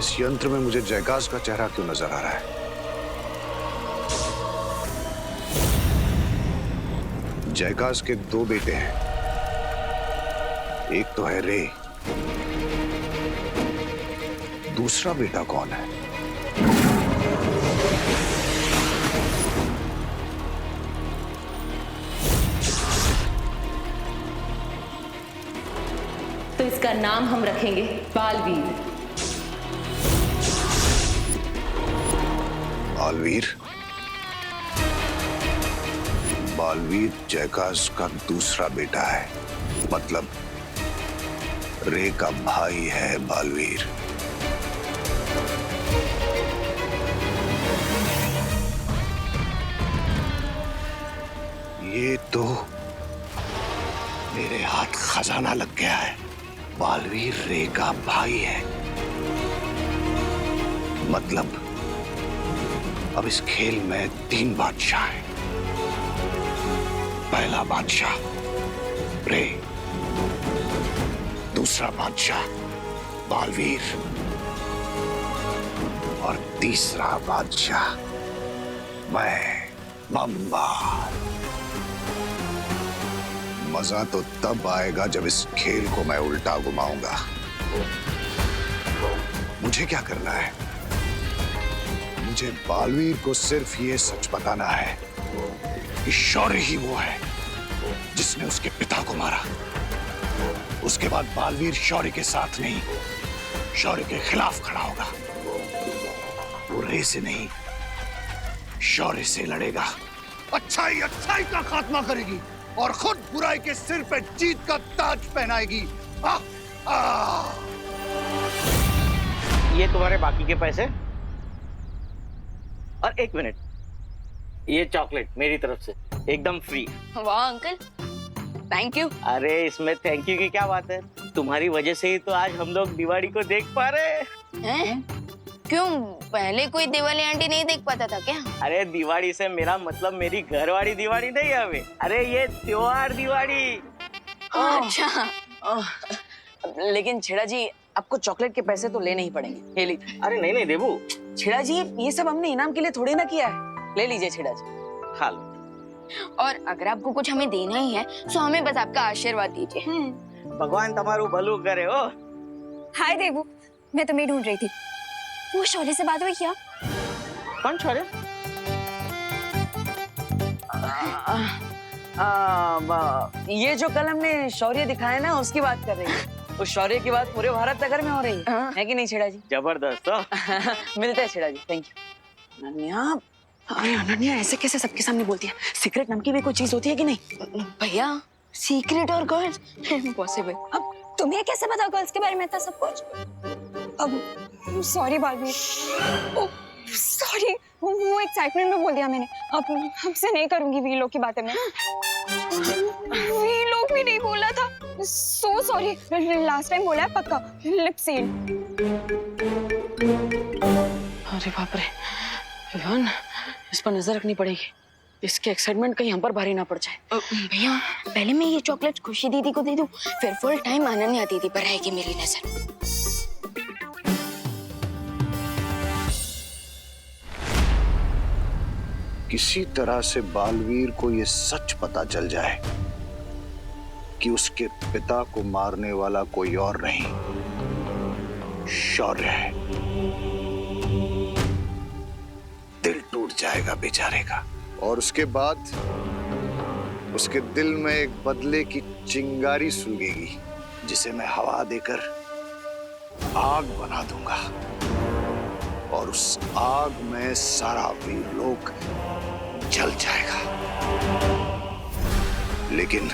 इस यंत्र में मुझे जयकाश का चेहरा क्यों नजर आ रहा है? जयकाश के दो बेटे हैं। एक तो है रे, दूसरा बेटा कौन है? तो इसका नाम हम रखेंगे बालवीर। बालवीर? बालवीर जयकाश का दूसरा बेटा है, मतलब रे का भाई है बालवीर। ये तो मेरे हाथ खजाना लग गया है। बालवीर रे का भाई है, मतलब अब इस खेल में 3 बादशाह हैं। पहला बादशाह रे, दूसरा बादशाह बालवीर और तीसरा बादशाह मैं बम्बाल। मजा तो तब आएगा जब इस खेल को मैं उल्टा घुमाऊंगा। मुझे क्या करना है? मुझे बालवीर को सिर्फ ये सच बताना है कि शौर्य ही वो है जिसने उसके पिता को मारा। उसके बाद बालवीर शौर्य के साथ नहीं, शौर्य के खिलाफ खड़ा होगा। वो रे से नहीं, शौर्य से लड़ेगा। अच्छाई अच्छाई का खात्मा करेगी और खुद बुराई के सिर पे जीत का ताज पहनाएगी। ये तुम्हारे बाकी के पैसे और 1 मिनट, ये चॉकलेट मेरी तरफ से एकदम फ्री। वाह अंकल, थैंक यू। अरे इसमें थैंक यू की क्या बात है? तुम्हारी वजह से ही तो आज हम लोग दिवाली को देख पा रहे हैं। क्यों, पहले कोई दिवाली आंटी नहीं देख पाता था क्या? अरे दिवाली से मेरा मतलब मेरी घरवाली दिवाली नहीं है हमें। अरे ये त्योहार दिवाली। अच्छा। लेकिन छेड़ा जी, आपको चॉकलेट के पैसे तो लेने ही पड़ेंगे। ले लीजिए। अरे नहीं नहीं देबू। छेड़ा जी, ये सब हमने इनाम के लिए थोड़ी ना किया है। ले लीजिए छेड़ा जी। हाल। और अगर आपको कुछ हमें देना ही है तो हमें बस आपका आशीर्वाद दीजिए। भगवान तुम्हारू भलू करे हो। हाय देवू, मैं तुम्हें ढूंढ रही थी। वो शौर्य से बात हुई क्या? कौन शौर्य? ये जो कल हमने शौर्य दिखाया ना, उसकी बात कर रही है। उस शौर्य की बात पूरे भारत नगर में हो रही है कि नहीं छेड़ा जी? जबरदस्त हो। मिलते हैं छेड़ा जी, थैंक यू। अनन्या, अरे अनन्या ऐसे कैसे सबके सामने बोलती है? सीक्रेट नाम की भी कोई चीज होती है कि नहीं? भैया, सीक्रेट और गर्ल्स इम्पॉसिबल। अब तुम्हें कैसे पता गर्ल्स के बारे में था सब कुछ? अब सॉरी बालवीर, सॉरी, वो एक्साइटमेंट में बोल दिया मैंने। अब हमसे नहीं करूंगी वी लोग की बातें मैं। वी लोग भी नहीं बोला था। सो सॉरी, लास्ट टाइम बोला है पक्का, लिप सील। अरे बाप रे, विवान, इस पर नजर रखनी पड़ेगी। इसके एक्साइटमेंट कहीं हम पर भारी ना पड़ जाए। भैया, पहले मैं ये चॉकलेट खुशी दीदी को दे दूं, फिर फुल टाइम अनन्या दीदी पर रहेगी मेरी नजर। किसी तरह से बालवीर को यह सच पता चल जाए कि उसके पिता को मारने वाला कोई और नहीं, शौर्य है। दिल टूट जाएगा बेचारे का, और उसके बाद उसके दिल में एक बदले की चिंगारी सुलगेगी, जिसे मैं हवा देकर आग बना दूंगा, और उस आग में सारा वीरलोक जल जाएगा। लेकिन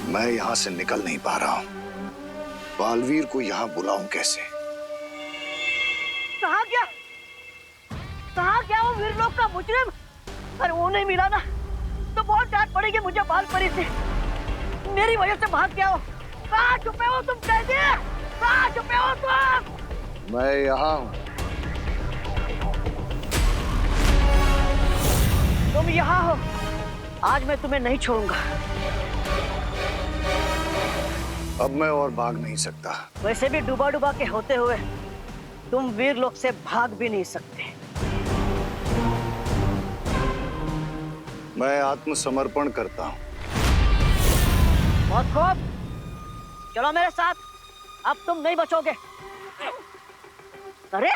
मैं यहां से निकल नहीं पा रहा हूं। बालवीर को यहां बुलाऊं कैसे? कहाँ गया? कहाँ गया वो वीरलोक का मुजरिम? अरे वो नहीं मिला ना तो बहुत डांट पड़ेगी मुझे बालपरी से। मेरी वजह से भाग गया हो। कहाँ छुपे हो तुम कैदी? कहाँ छुपे हो तुम? मैं यहां हूं। तुम यहाँ हो, आज मैं तुम्हें नहीं छोड़ूंगा। अब मैं और भाग नहीं सकता। वैसे भी डूबा डूबा के होते हुए तुम वीर लोग से भाग भी नहीं सकते। मैं आत्मसमर्पण करता हूँ। बहुत खूब, चलो मेरे साथ, अब तुम नहीं बचोगे। अरे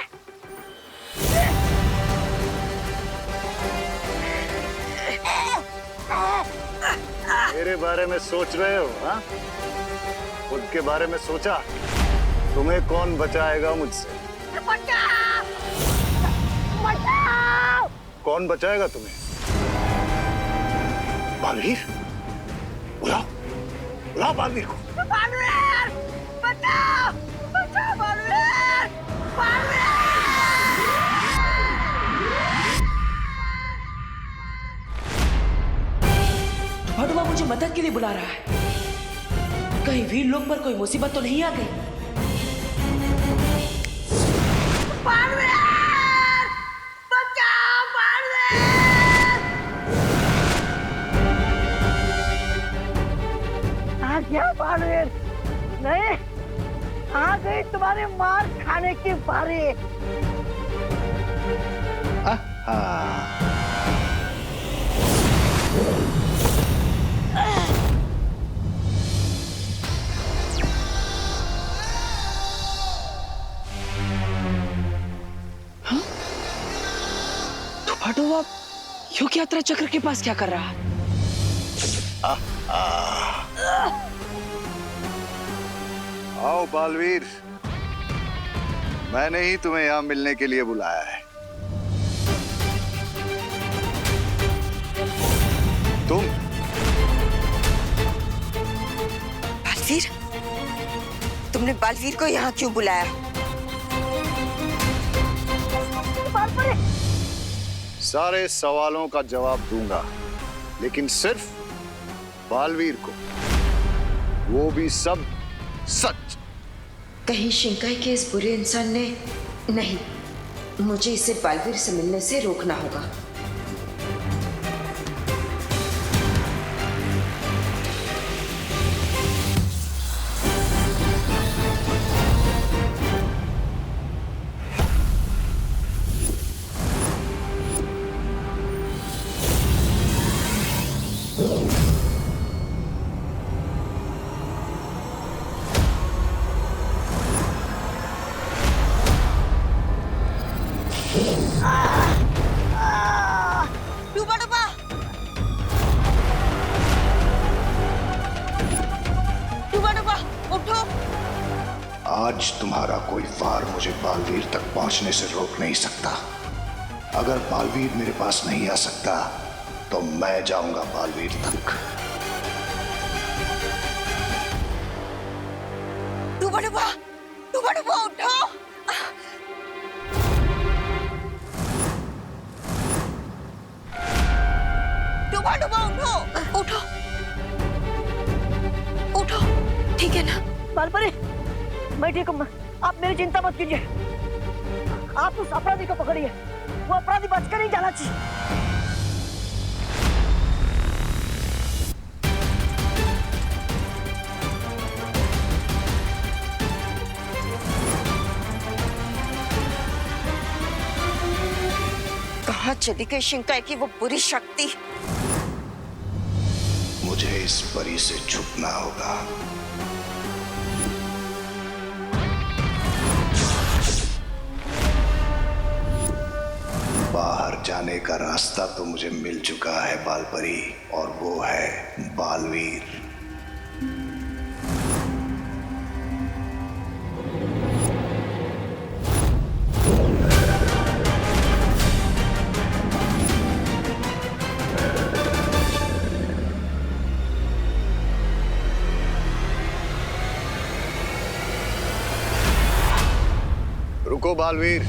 मेरे बारे में सोच रहे हो? हाँ, खुद के बारे में सोचा? तुम्हें कौन बचाएगा मुझसे? बचाओ! बचाओ! कौन बचाएगा तुम्हें? बालवीर, बुलाओ बुलाओ बालवीर को। बालवीर! बचाओ! बचाओ बालवीर! बालवीर! भटुआ मुझे मदद के लिए बुला रहा है। कहीं वीर लोग पर कोई मुसीबत तो नहीं आ गई? बालवीर! बचाओ बालवीर! आ गया बालवीर। नहीं, आ गई तुम्हारे मार खाने की बारी। तो भटुआ योग यात्रा चक्र के पास क्या कर रहा है? आओ बालवीर, मैंने ही तुम्हें यहाँ मिलने के लिए बुलाया है। तुम बालवीर, तुमने बालवीर को यहाँ क्यों बुलाया? सारे सवालों का जवाब दूंगा, लेकिन सिर्फ बालवीर को, वो भी सब सच। कहीं शिंकाई के इस बुरे इंसान ने नहीं, मुझे इसे बालवीर से मिलने से रोकना होगा। डूबा डूबा, डूबा डूबा, उठो। आज तुम्हारा कोई वार मुझे बालवीर तक पहुंचने से रोक नहीं सकता। अगर बालवीर मेरे पास नहीं आ सकता तो मैं जाऊंगा बालवीर तक। डूबा डूबा, डूबा डूबा, उठो। डूबा डूबा, उठो उठो उठो, ठीक है ना? बालपरी, मैं ठीक हूँ, आप मेरी चिंता मत कीजिए। आप उस अपराधी को पकड़िए, वो अपराधी बचकर नहीं जाना चाहिए। कहाँ चली गई शिंकाई की वो बुरी शक्ति? मुझे इस परी से छुपना होगा। बाहर जाने का रास्ता तो मुझे मिल चुका है बालपरी, और वो है बालवीर। रुको बालवीर,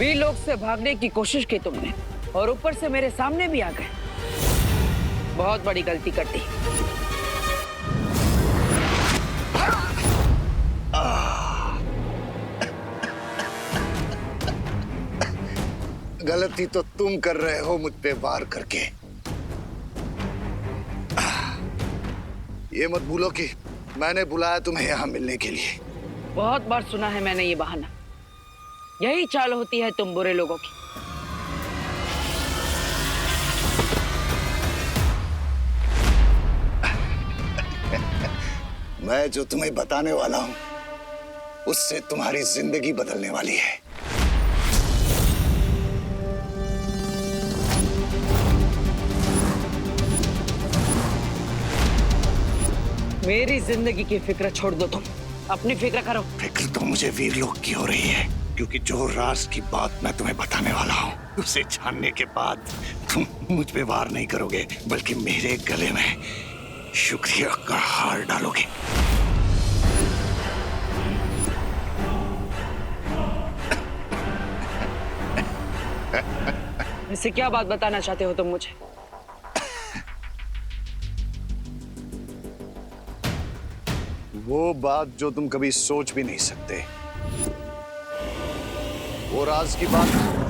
वीर लोग से भागने की कोशिश की तुमने और ऊपर से मेरे सामने भी आ गए। बहुत बड़ी गलती कर दी। गलती तो तुम कर रहे हो मुझ पे वार करके। ये मत भूलो कि मैंने बुलाया तुम्हें यहाँ मिलने के लिए। बहुत बार सुना है मैंने ये बहाना। यही चाल होती है तुम बुरे लोगों की। मैं जो तुम्हें बताने वाला हूं उससे तुम्हारी जिंदगी बदलने वाली है। मेरी जिंदगी की फिक्र छोड़ दो, तुम अपनी फिक्र करो। फिक्र तो मुझे वीरलोक की हो रही है, क्योंकि जो राज की बात मैं तुम्हें बताने वाला हूँ उसे जानने के बाद तुम मुझ पे वार नहीं करोगे, बल्कि मेरे गले में शुक्रिया का हार डालोगे। इससे क्या बात बताना चाहते हो तुम मुझे? वो बात जो तुम कभी सोच भी नहीं सकते। वो राज की बात।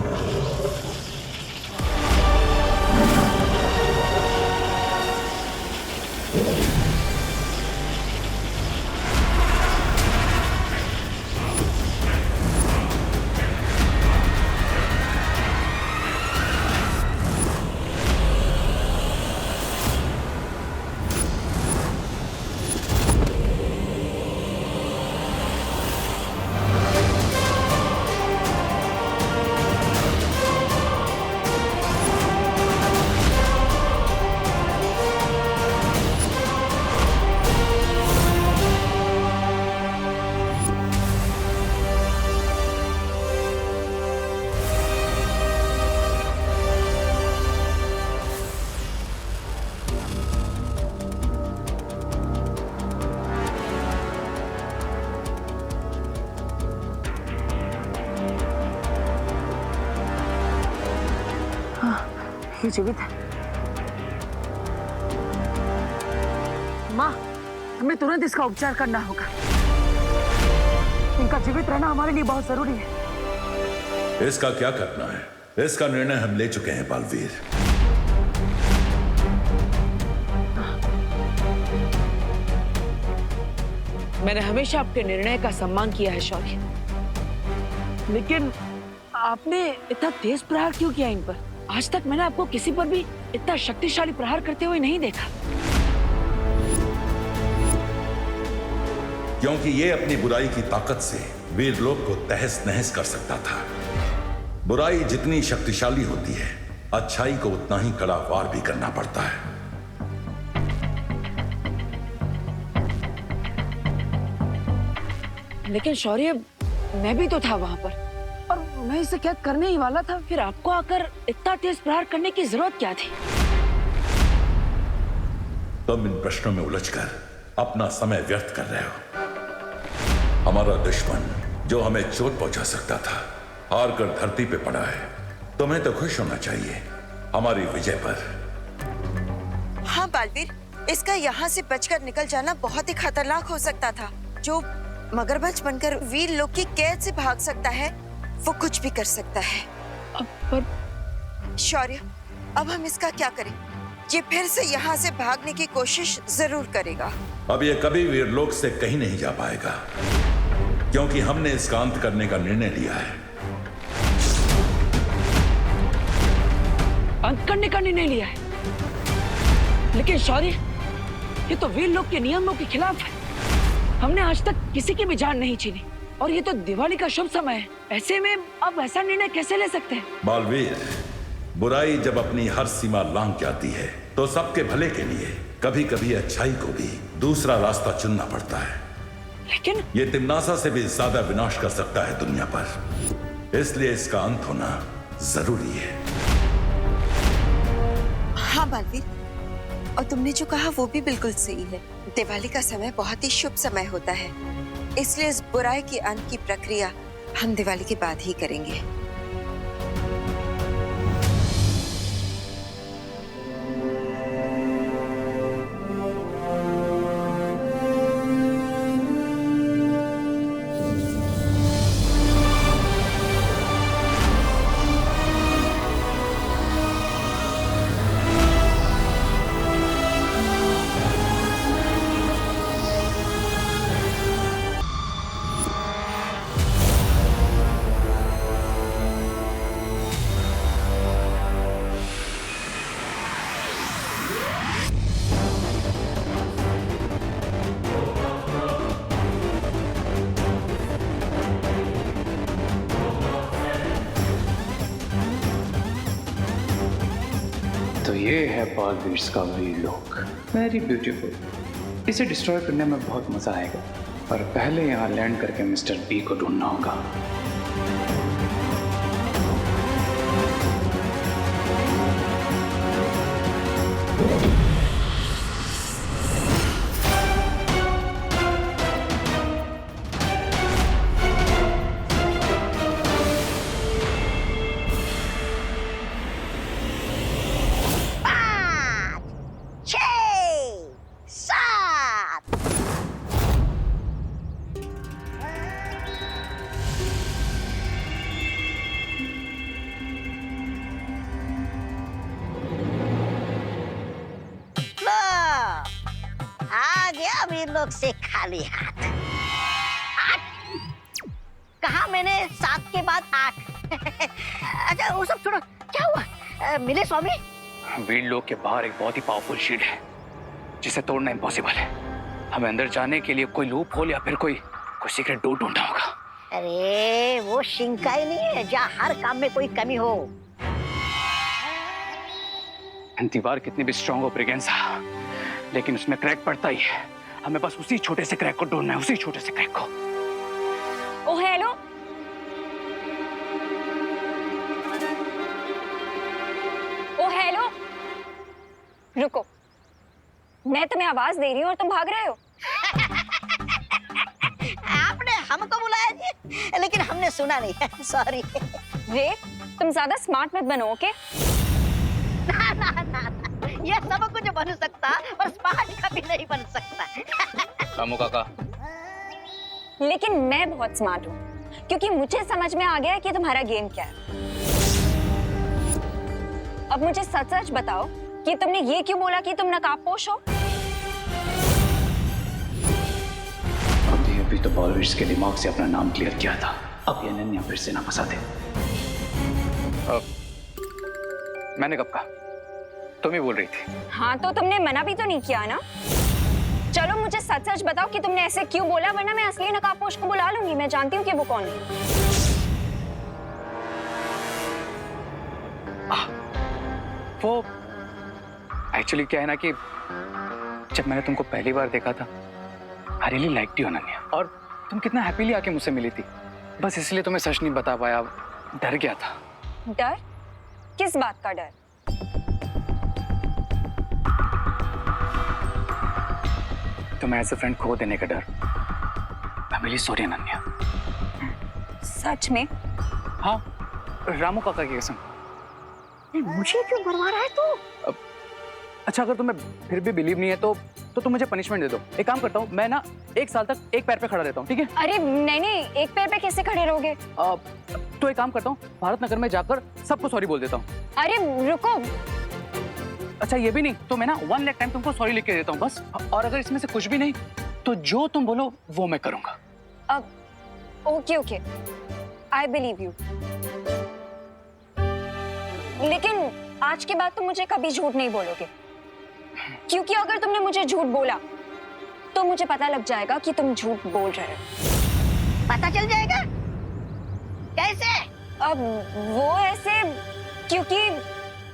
ये जीवित है। माँ, हमें तुरंत इसका उपचार करना होगा। इनका जीवित रहना हमारे लिए बहुत जरूरी है। इसका क्या करना है, इसका निर्णय हम ले चुके हैं बालवीर। मैंने हमेशा आपके निर्णय का सम्मान किया है शौर्य, लेकिन आपने इतना तेज प्रहार क्यों किया इन पर? आज तक मैंने आपको किसी पर भी इतना शक्तिशाली प्रहार करते हुए नहीं देखा। क्योंकि ये अपनी बुराई की ताकत से वीरलोक को तहस नहस कर सकता था। बुराई जितनी शक्तिशाली होती है, अच्छाई को उतना ही कड़ा वार भी करना पड़ता है। लेकिन शौर्य, मैं भी तो था वहां पर और मैं इसे कैद करने ही वाला था। फिर आपको आकर इतना तेज प्रहार करने की जरूरत क्या थी? तुम इन प्रश्नों में उलझकर अपना समय व्यर्थ कर रहे हो। हमारा दुश्मन जो हमें चोट पहुंचा सकता था, हार कर धरती पे पड़ा है। तुम्हें तो खुश होना चाहिए हमारी विजय पर। हाँ बालवीर, इसका यहाँ से बचकर निकल जाना बहुत ही खतरनाक हो सकता था। जो मगरमच्छ बनकर वीर लोग की कैद से भाग सकता है, वो कुछ भी कर सकता है। पर शौर्य, अब हम इसका क्या करें? ये फिर से यहाँ से भागने की कोशिश जरूर करेगा। अब ये कभी वीरलोक से कहीं नहीं जा पाएगा, क्योंकि हमने इसका अंत करने का निर्णय लिया है। अंत करने का निर्णय लिया है? लेकिन शौर्य, ये तो वीरलोक के नियमों के खिलाफ है। हमने आज तक किसी की भी जान नहीं छीनी और ये तो दिवाली का शुभ समय है। ऐसे में अब ऐसा निर्णय कैसे ले सकते हैं? बालवीर, बुराई जब अपनी हर सीमा लांघ जाती है तो सबके भले के लिए कभी कभी अच्छाई को भी दूसरा रास्ता चुनना पड़ता है। लेकिन ये तिम्नासा से भी ज्यादा विनाश कर सकता है दुनिया पर, इसलिए इसका अंत होना जरूरी है। हाँ बालवीर, और तुमने जो कहा वो भी बिल्कुल सही है। दिवाली का समय बहुत ही शुभ समय होता है, इसलिए इस बुराई के अंत की प्रक्रिया हम दिवाली के बाद ही करेंगे। ये है बालवीर्स का वीर लोक, वेरी ब्यूटीफुल। इसे डिस्ट्रॉय करने में बहुत मजा आएगा, पर पहले यहाँ लैंड करके मिस्टर बी को ढूंढना होगा। आ गया वीर लोग से खाली हाथ। 8 कहा मैंने, 7 के बाद 8। अच्छा वो सब छोड़ो, क्या हुआ? मिले स्वामी? वीर लोक के बाहर एक बहुत ही पावरफुल शील्ड है जिसे तोड़ना इम्पॉसिबल है। हमें अंदर जाने के लिए कोई लूप होल या फिर कोई सीक्रेट डोर ढूंढना होगा। अरे वो शिंकाई नहीं है जहाँ हर काम में कोई कमी हो। दीवार कितनी भी स्ट्रांग हो ब्रिगेंसा, लेकिन उसमें क्रैक पड़ता ही है। हमें बस उसी छोटे से क्रैक को ढूंढना है, उसी छोटे से क्रैक को। ओ हेलो, ओ हेलो, रुको, मैं तुम्हें आवाज दे रही हूँ और तुम भाग रहे हो। आपने हमको बुलाया जी, लेकिन हमने सुना नहीं। सॉरी। रे, तुम ज्यादा स्मार्ट मत बनो, ओके? ना ना ना ना, ये सब कुछ बन सकता पर स्मार्ट कभी नहीं बन सकता। रामू काका, लेकिन मैं बहुत स्मार्ट हूँ, क्योंकि मुझे समझ में आ गया है कि तुम्हारा गेम क्या है। अब मुझे सच सच बताओ कि तुमने ये क्यों बोला कि तुम नकाबपोश हो? अभी तो बालवीर्स के दिमाग से अपना नाम क्लियर किया था, अब ये अनन्या फिर से ना फंसा दे। मैंने कब कहा? तुम ही बोल रही थी। हाँ, तो तुमने मना भी तो नहीं किया ना। चलो मुझे सच सच बताओ कि तुमने ऐसे क्यों बोला, वरना मैं असली नकाबपोश को बुला लूंगी। मैं जानती हूँ कि वो कौन है। वो एक्चुअली क्या है ना कि जब मैंने तुमको पहली बार देखा था, I really liked you Ananya, और तुम कितना हैप्पीली आके मुझसे मिली थी। बस इसलिए तुम्हें सच नहीं बता पाया, डर गया था। डर? किस बात का डर? तुम्हें एज ए फ्रेंड खो देने का डर। I am really sorry Ananya. सच में? हाँ, रामू काका की कसम। मुझे क्यों मरवा रहा है तू? अच्छा, अगर तुम्हें फिर भी बिलीव नहीं है तो तुम मुझे पनिशमेंट दे दो। एक काम करता हूँ, मैं ना 1 साल तक एक पैर पे खड़ा रहता हूँ, ठीक है? अरे नहीं नहीं, एक पैर पे कैसे खड़े रहोगे? तो एक काम करता हूँ, भारत नगर में जाकर सबको सॉरी बोल देता हूँ। अरे रुको। अच्छा ये भी नहीं तो मैं ना 1 लाख टाइम तुमको सॉरी लिख के देता हूँ बस। और अगर इसमें से कुछ भी नहीं तो जो तुम बोलो वो मैं करूंगा। अब okay okay, I believe you, लेकिन आज के बाद तुम मुझे कभी झूठ नहीं बोलोगे, क्योंकि अगर तुमने मुझे झूठ बोला तो मुझे पता लग जाएगा कि तुम झूठ बोल रहे हो। पता चल जाएगा? कैसे? अब वो ऐसे, क्योंकि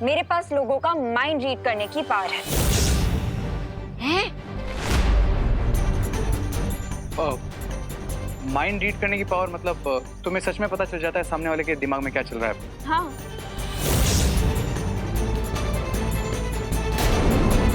मेरे पास लोगों का माइंड रीड करने की पावर है। माइंड रीड करने की पावर मतलब तुम्हें सच में पता चल जाता है सामने वाले के दिमाग में क्या चल रहा है? हाँ,